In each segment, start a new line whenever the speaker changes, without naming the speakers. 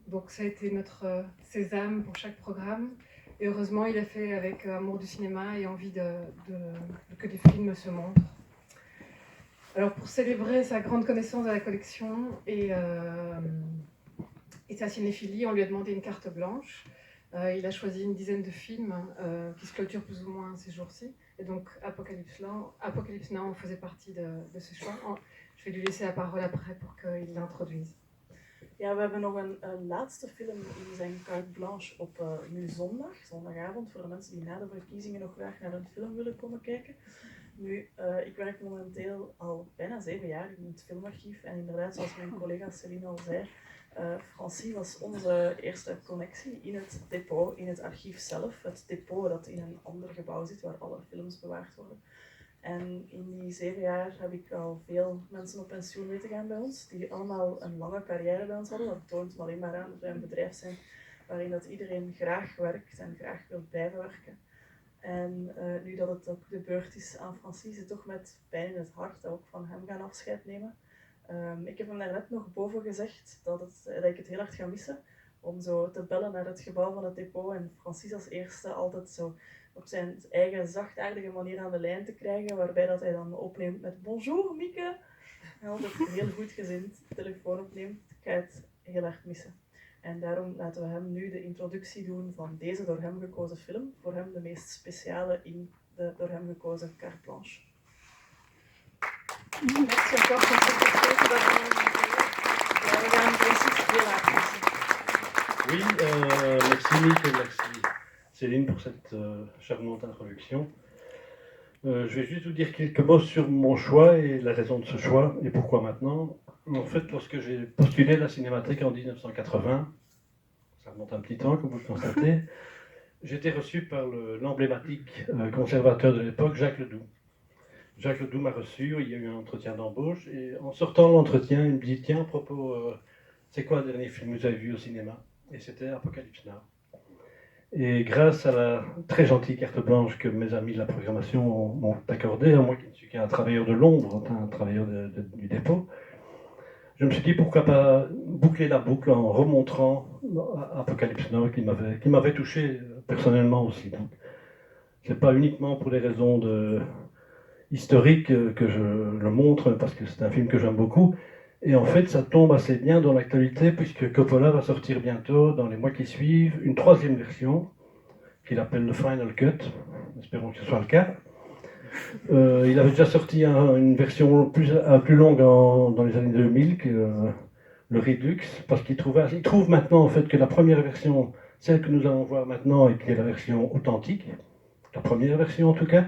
Donc ça a été notre sésame pour chaque programme. Et heureusement, il a fait avec amour du cinéma et envie que des films se montrent. Alors pour célébrer sa grande connaissance de la collection et sa cinéphilie, on lui a demandé une carte blanche. Il a choisi une dizaine de films qui se clôturent plus ou moins ces jours-ci. Et donc Apocalypse Now faisait partie de ces choix. Je vais lui laisser la parole après pour qu'il l'introduise.
Ja, we hebben nog een laatste film in zijn carte blanche op nu zondagavond, voor de mensen die na de verkiezingen nog graag naar een film willen komen kijken. Nu, ik werk momenteel al bijna 7 jaar in het filmarchief en inderdaad, zoals mijn collega Celine al zei, Francie was onze eerste connectie in het depot, in het archief zelf. Het depot dat in een ander gebouw zit waar alle films bewaard worden. En in die 7 jaar heb ik al veel mensen op pensioen weten gaan bij ons, die allemaal een lange carrière bij ons hadden. Dat toont alleen maar aan dat wij een bedrijf zijn waarin dat iedereen graag werkt en graag wil blijven werken. En nu dat het ook de beurt is aan Francie, is het toch met pijn in het hart dat we ook van hem gaan afscheid nemen. Ik heb hem daarnet nog boven gezegd dat ik het heel hard ga missen, om zo te bellen naar het gebouw van het depot en Francie als eerste altijd zo op zijn eigen zachtaardige manier aan de lijn te krijgen, waarbij dat hij dan opneemt met bonjour Mieke. En altijd heel goed gezind de telefoon opneemt. Ik ga het heel erg missen. En daarom laten we hem nu de introductie doen van deze door hem gekozen film. Voor hem de meest speciale in de door hem gekozen carte blanche.
Merci encore pour cette
Oui, merci Nick et merci Céline pour cette charmante introduction. Je vais juste vous dire quelques mots sur mon choix et la raison de ce choix et pourquoi maintenant. En fait, lorsque j'ai postulé à la Cinémathèque en 1980, ça remonte un petit temps comme vous le constatez, j'ai été reçu par l'emblématique conservateur de l'époque, Jacques Ledoux. Jacques Ledoux m'a reçu, il y a eu un entretien d'embauche et en sortant de l'entretien, il me dit « Tiens, à propos, c'est quoi le dernier film que vous avez vu au cinéma ?» Et c'était Apocalypse Now. Et grâce à la très gentille carte blanche que mes amis de la programmation m'ont accordée, moi qui ne suis qu'un travailleur de l'ombre, un travailleur du dépôt, je me suis dit pourquoi pas boucler la boucle en remontrant Apocalypse Now qui m'avait touché personnellement aussi. Donc, c'est pas uniquement pour des raisons historiques que je le montre, parce que c'est un film que j'aime beaucoup. Et en fait, ça tombe assez bien dans l'actualité, puisque Coppola va sortir bientôt, dans les mois qui suivent, une 3e version, qu'il appelle le Final Cut. Espérons que ce soit le cas. Il avait déjà sorti une version plus longue dans les années 2000, le Redux, parce qu'il trouve maintenant en fait que la première version, celle que nous allons voir maintenant, et qui est la version authentique, la première version en tout cas,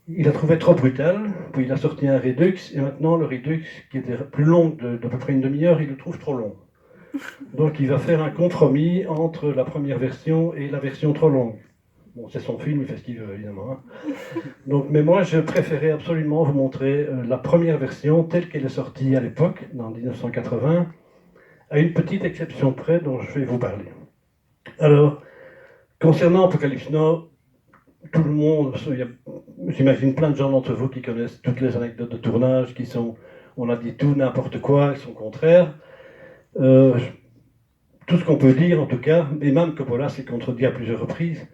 il la trouvait trop brutale, puis il a sorti un Redux, et maintenant le Redux, qui était plus long d'à peu près une demi-heure, il le trouve trop long. Donc il va faire un compromis entre la première version et la version trop longue. Bon, c'est son film, il fait ce qu'il veut, évidemment. Hein. Donc, mais moi, je préférais absolument vous montrer la première version telle qu'elle est sortie à l'époque, en 1980, à une petite exception près dont je vais vous parler. Alors, concernant Apocalypse Now, tout le monde, j'imagine plein de gens d'entre vous qui connaissent toutes les anecdotes de tournage, qui sont, on a dit tout, n'importe quoi, et son contraire. Tout ce qu'on peut dire, en tout cas, et même Coppola s'est contredit à plusieurs reprises,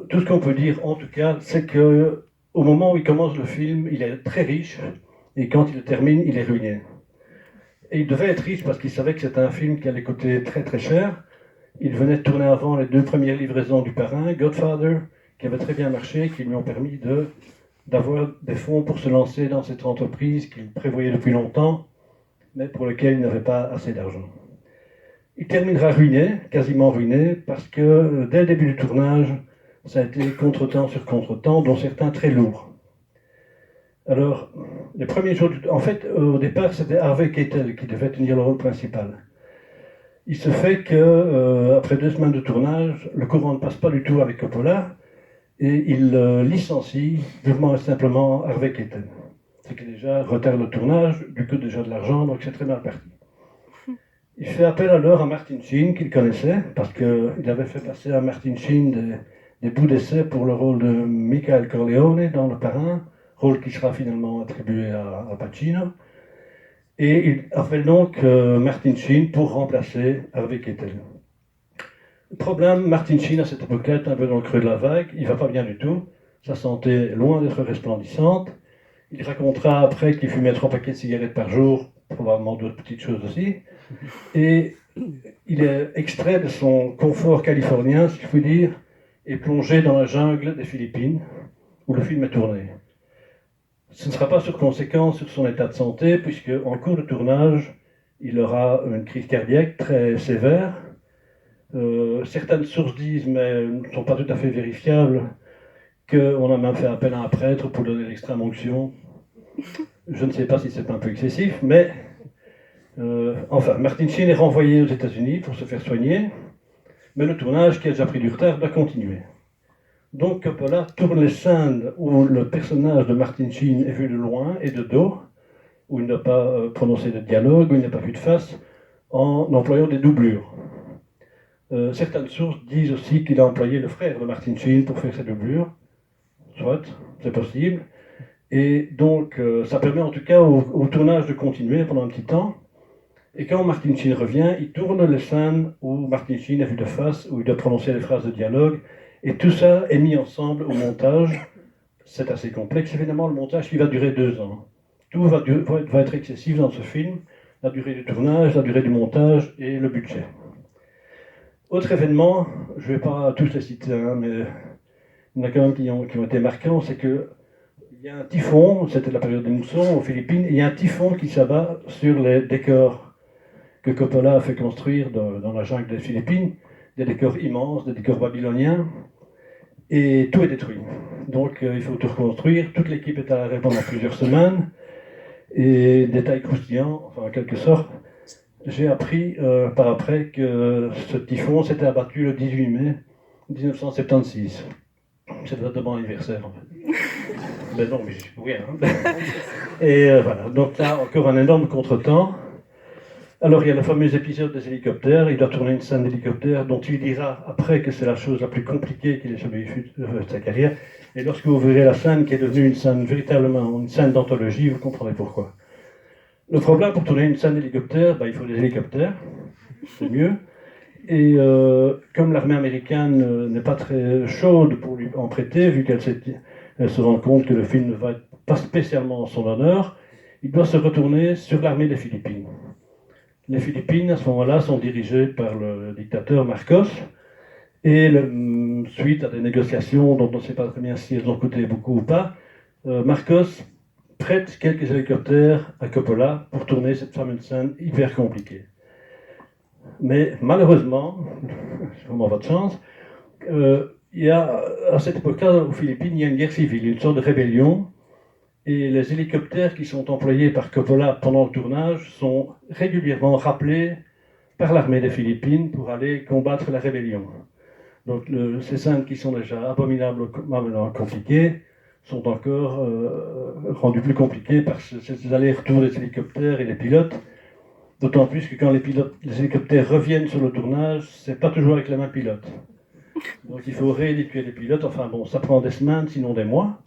tout ce qu'on peut dire, en tout cas, c'est que au moment où il commence le film, il est très riche, et quand il le termine, il est ruiné. Et il devait être riche parce qu'il savait que c'était un film qui allait coûter très très cher. Il venait de tourner avant les 2 premières livraisons du parrain, Godfather, qui avait très bien marché, qui lui ont permis d'avoir des fonds pour se lancer dans cette entreprise qu'il prévoyait depuis longtemps, mais pour laquelle il n'avait pas assez d'argent. Il terminera ruiné, quasiment ruiné, parce que dès le début du tournage, ça a été contretemps sur contretemps, dont certains très lourds. Alors, les premiers jours en fait, au départ, c'était Harvey Keitel qui devait tenir le rôle principal. Il se fait que, après 2 semaines de tournage, le courant ne passe pas du tout avec Coppola, et il licencie purement et simplement Harvey Keitel. C'est qui déjà retarde le tournage, du coup déjà de l'argent, donc c'est très mal parti. Il fait appel alors à Martin Sheen, qu'il connaissait, parce qu'il avait fait passer à Martin Sheen des bouts d'essai pour le rôle de Michael Corleone dans Le Parrain, rôle qui sera finalement attribué à Pacino. Et il appelle donc Martin Sheen pour remplacer Harvey Keitel. Le problème, Martin Sheen à cette époque-là est un peu dans le creux de la vague, il ne va pas bien du tout, sa santé est loin d'être resplendissante. Il racontera après qu'il fumait 3 paquets de cigarettes par jour, probablement d'autres petites choses aussi. Et il est extrait de son confort californien, si je puis dire, et plongé dans la jungle des Philippines, où le film est tourné. Ce ne sera pas sur conséquence sur son état de santé, puisque en cours de tournage, il aura une crise cardiaque très sévère. Certaines sources disent, mais ne sont pas tout à fait vérifiables, qu'on a même fait appel à un prêtre pour donner l'extrême onction. Je ne sais pas si c'est un peu excessif, mais enfin, Martin Sheen est renvoyé aux États-Unis pour se faire soigner, mais le tournage, qui a déjà pris du retard, doit continuer. Donc Coppola tourne les scènes où le personnage de Martin Sheen est vu de loin et de dos, où il n'a pas prononcé de dialogue, où il n'a pas vu de face, en employant des doublures. Certaines sources disent aussi qu'il a employé le frère de Martin Sheen pour faire ses doublures. Soit, c'est possible. Et donc, ça permet en tout cas au tournage de continuer pendant un petit temps. Et quand Martin Sheen revient, il tourne les scènes où Martin Sheen est vu de face, où il doit prononcer les phrases de dialogue. Et tout ça est mis ensemble au montage. C'est assez complexe. Évidemment, le montage qui va durer 2 ans. Tout va être excessif dans ce film. La durée du tournage, la durée du montage et le budget. Autre événement, je ne vais pas tous les citer, hein, mais il y en a quand même qui ont été marquants, c'est qu'il y a un typhon, c'était la période des moussons aux Philippines, il y a un typhon qui s'abat sur les décors que Coppola a fait construire dans la jungle des Philippines, des décors immenses, des décors babyloniens, et tout est détruit. Donc il faut tout reconstruire, toute l'équipe est à l'arrêt pendant plusieurs semaines, et détail croustillant, enfin en quelque sorte, j'ai appris par après que ce typhon s'était abattu le 18 mai 1976. C'est la date de mon anniversaire en fait. Mais non, mais j'y peux rien. Et voilà, donc là encore un énorme contretemps. Alors il y a le fameux épisode des hélicoptères, il doit tourner une scène d'hélicoptère dont il dira après que c'est la chose la plus compliquée qu'il ait jamais eu de sa carrière. Et lorsque vous verrez la scène qui est devenue une scène véritablement, une scène d'anthologie, vous comprendrez pourquoi. Le problème pour tourner une scène d'hélicoptère, il faut des hélicoptères, c'est mieux. Et comme l'armée américaine n'est pas très chaude pour lui en prêter, vu qu'elle se rend compte que le film ne va pas spécialement en son honneur, il doit se retourner sur l'armée des Philippines. Les Philippines, à ce moment-là, sont dirigées par le dictateur Marcos, et suite à des négociations dont on ne sait pas très bien si elles ont coûté beaucoup ou pas, Marcos prête quelques hélicoptères à Coppola pour tourner cette fameuse scène hyper compliquée. Mais malheureusement, c'est vraiment votre chance, il y a, à cette époque-là, aux Philippines, il y a une guerre civile, une sorte de rébellion, et les hélicoptères qui sont employés par Coppola pendant le tournage sont régulièrement rappelés par l'armée des Philippines pour aller combattre la rébellion. Donc ces scènes qui sont déjà abominablement compliquées sont encore rendues plus compliquées par ces allers-retours des hélicoptères et des pilotes. D'autant plus que quand les hélicoptères reviennent sur le tournage, c'est pas toujours avec les mêmes pilotes. Donc il faut rééduquer les pilotes. Enfin bon, ça prend des semaines, sinon des mois.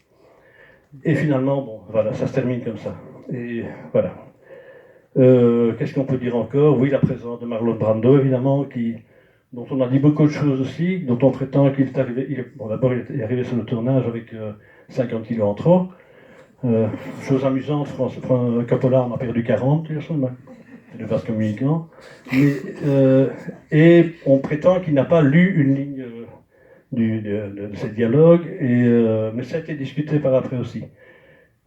Et finalement, bon, voilà, ça se termine comme ça. Et voilà. Qu'est-ce qu'on peut dire encore? Oui, la présence de Marlon Brando, évidemment, dont on a dit beaucoup de choses aussi, dont on prétend qu'il est arrivé. Bon, d'abord, il est arrivé sur le tournage avec 50 kilos en trop. Chose amusante, Coppola en a perdu 40, c'est le vaste communicant. Et on prétend qu'il n'a pas lu une ligne de ces dialogues, mais ça a été discuté par après aussi.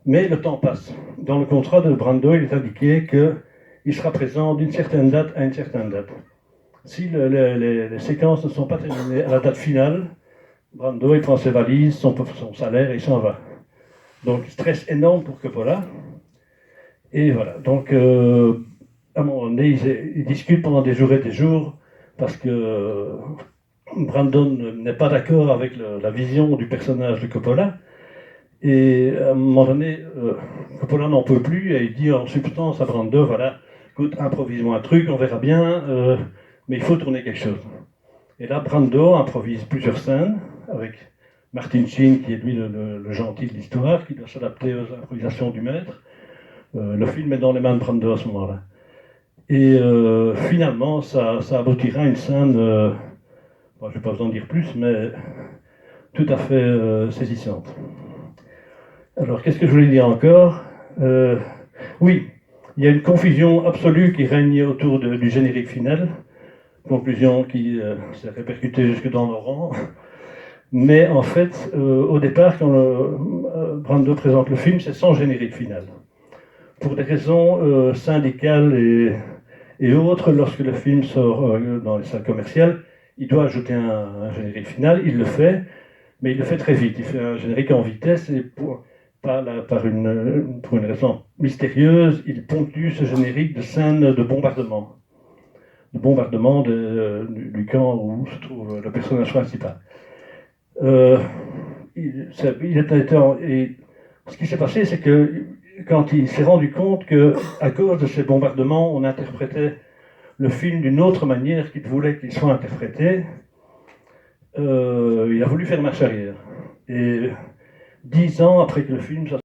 Mais le temps passe. Dans le contrat de Brando, il est indiqué qu'il sera présent d'une certaine date à une certaine date. Si les séquences ne sont pas terminées à la date finale, Brando il prend ses valises, son salaire et il s'en va. Donc stress énorme pour Coppola. Et voilà. Donc à un moment donné, ils discutent pendant des jours et des jours parce que Brandon n'est pas d'accord avec la vision du personnage de Coppola. Et à un moment donné, Coppola n'en peut plus et il dit en substance à Brando, voilà, écoute, improvise-moi un truc, on verra bien, mais il faut tourner quelque chose. Et là, Brando improvise plusieurs scènes avec Martin Sheen, qui est lui le gentil de l'histoire, qui doit s'adapter aux improvisations du maître. Le film est dans les mains de Brando à ce moment-là. Et finalement, ça aboutira à une scène, bon, je ne vais pas vous en dire plus, mais tout à fait saisissante. Alors, qu'est-ce que je voulais dire encore? Oui, il y a une confusion absolue qui règne autour du générique final. Conclusion qui s'est répercutée jusque dans nos rangs. Mais en fait, au départ, quand Brando présente le film, c'est sans générique final. Pour des raisons syndicales et autres, lorsque le film sort dans les salles commerciales, il doit ajouter un générique final. Il le fait, mais il le fait très vite. Il fait un générique en vitesse et pour une raison mystérieuse, il ponctue ce générique de scènes de bombardement. De bombardement du camp où se trouve le personnage principal. Ce qui s'est passé, c'est que quand il s'est rendu compte qu'à cause de ces bombardements, on interprétait le film d'une autre manière qu'il voulait qu'il soit interprété, il a voulu faire marche arrière. Et 10 ans après que le film